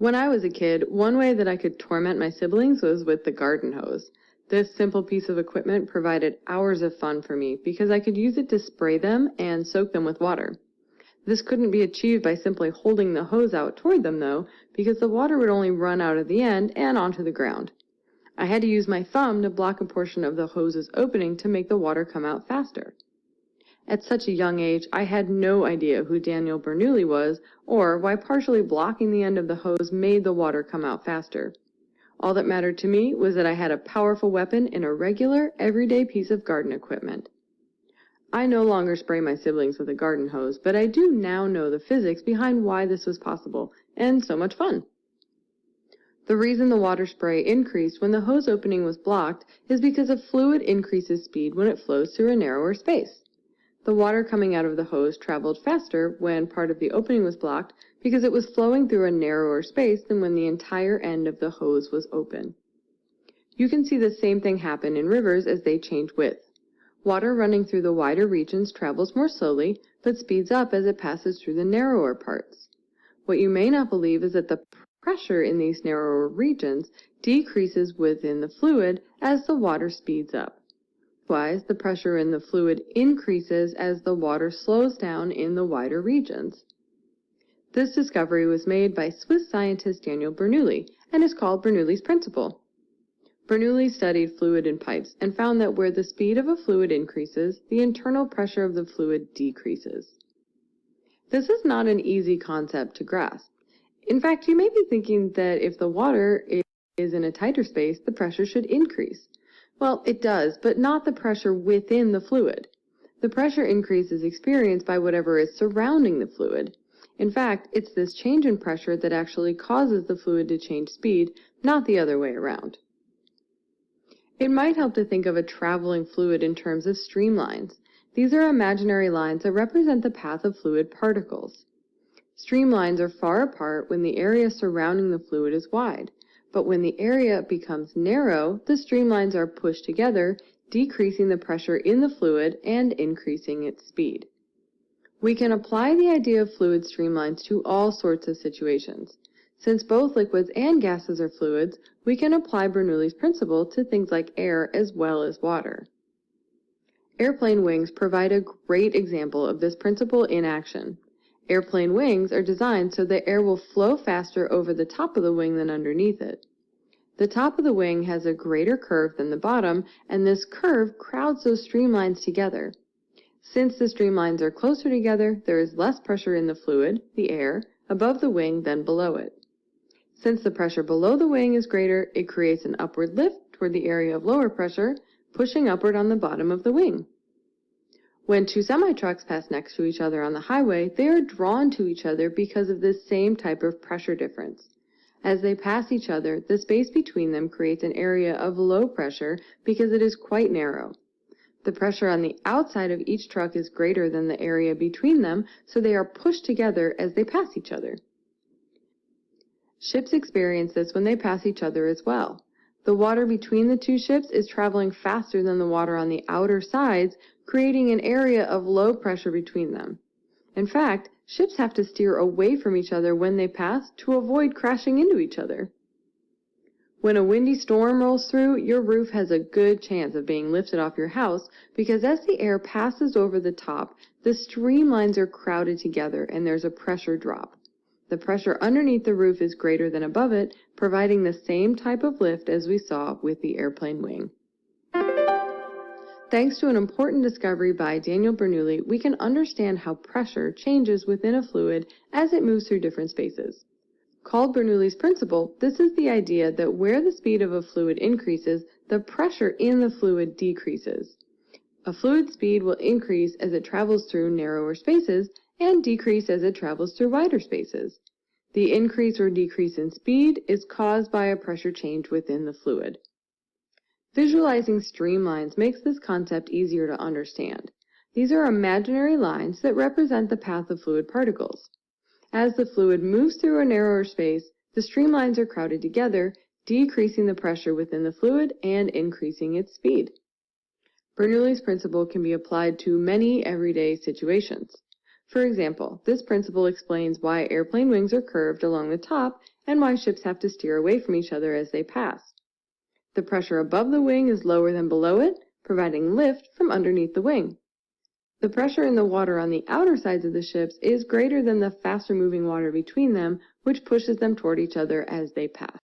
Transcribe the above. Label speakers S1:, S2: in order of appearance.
S1: When I was a kid, one way that I could torment my siblings was with the garden hose. This simple piece of equipment provided hours of fun for me because I could use it to spray them and soak them with water. This couldn't be achieved by simply holding the hose out toward them, though, because the water would only run out of the end and onto the ground. I had to use my thumb to block a portion of the hose's opening to make the water come out faster. At such a young age, I had no idea who Daniel Bernoulli was or why partially blocking the end of the hose made the water come out faster. All that mattered to me was that I had a powerful weapon in a regular, everyday piece of garden equipment. I no longer spray my siblings with a garden hose, but I do now know the physics behind why this was possible, and so much fun. The reason the water spray increased when the hose opening was blocked is because a fluid increases speed when it flows through a narrower space. The water coming out of the hose traveled faster when part of the opening was blocked because it was flowing through a narrower space than when the entire end of the hose was open. You can see the same thing happen in rivers as they change width. Water running through the wider regions travels more slowly, but speeds up as it passes through the narrower parts. What you may not believe is that the pressure in these narrower regions decreases within the fluid as the water speeds up. Likewise, the pressure in the fluid increases as the water slows down in the wider regions. This discovery was made by Swiss scientist Daniel Bernoulli and is called Bernoulli's principle. Bernoulli studied fluid in pipes and found that where the speed of a fluid increases, the internal pressure of the fluid decreases. This is not an easy concept to grasp. In fact, you may be thinking that if the water is in a tighter space, the pressure should increase. Well, it does, but not the pressure within the fluid. The pressure increase is experienced by whatever is surrounding the fluid. In fact, it's this change in pressure that actually causes the fluid to change speed, not the other way around. It might help to think of a traveling fluid in terms of streamlines. These are imaginary lines that represent the path of fluid particles. Streamlines are far apart when the area surrounding the fluid is wide. But when the area becomes narrow, the streamlines are pushed together, decreasing the pressure in the fluid and increasing its speed. We can apply the idea of fluid streamlines to all sorts of situations. Since both liquids and gases are fluids, we can apply Bernoulli's principle to things like air as well as water. Airplane wings provide a great example of this principle in action. Airplane wings are designed so that air will flow faster over the top of the wing than underneath it. The top of the wing has a greater curve than the bottom, and this curve crowds those streamlines together. Since the streamlines are closer together, there is less pressure in the fluid, the air, above the wing than below it. Since the pressure below the wing is greater, it creates an upward lift toward the area of lower pressure, pushing upward on the bottom of the wing. When two semi-trucks pass next to each other on the highway, they are drawn to each other because of this same type of pressure difference. As they pass each other, the space between them creates an area of low pressure because it is quite narrow. The pressure on the outside of each truck is greater than the area between them, so they are pushed together as they pass each other. Ships experience this when they pass each other as well. The water between the two ships is traveling faster than the water on the outer sides, creating an area of low pressure between them. In fact, ships have to steer away from each other when they pass to avoid crashing into each other. When a windy storm rolls through, your roof has a good chance of being lifted off your house because as the air passes over the top, the streamlines are crowded together and there's a pressure drop. The pressure underneath the roof is greater than above it, providing the same type of lift as we saw with the airplane wing. Thanks to an important discovery by Daniel Bernoulli, we can understand how pressure changes within a fluid as it moves through different spaces. Called Bernoulli's principle, this is the idea that where the speed of a fluid increases, the pressure in the fluid decreases. A fluid's speed will increase as it travels through narrower spaces and decrease as it travels through wider spaces. The increase or decrease in speed is caused by a pressure change within the fluid. Visualizing streamlines makes this concept easier to understand. These are imaginary lines that represent the path of fluid particles. As the fluid moves through a narrower space, the streamlines are crowded together, decreasing the pressure within the fluid and increasing its speed. Bernoulli's principle can be applied to many everyday situations. For example, this principle explains why airplane wings are curved along the top and why ships have to steer away from each other as they pass. The pressure above the wing is lower than below it, providing lift from underneath the wing. The pressure in the water on the outer sides of the ships is greater than the faster moving water between them, which pushes them toward each other as they pass.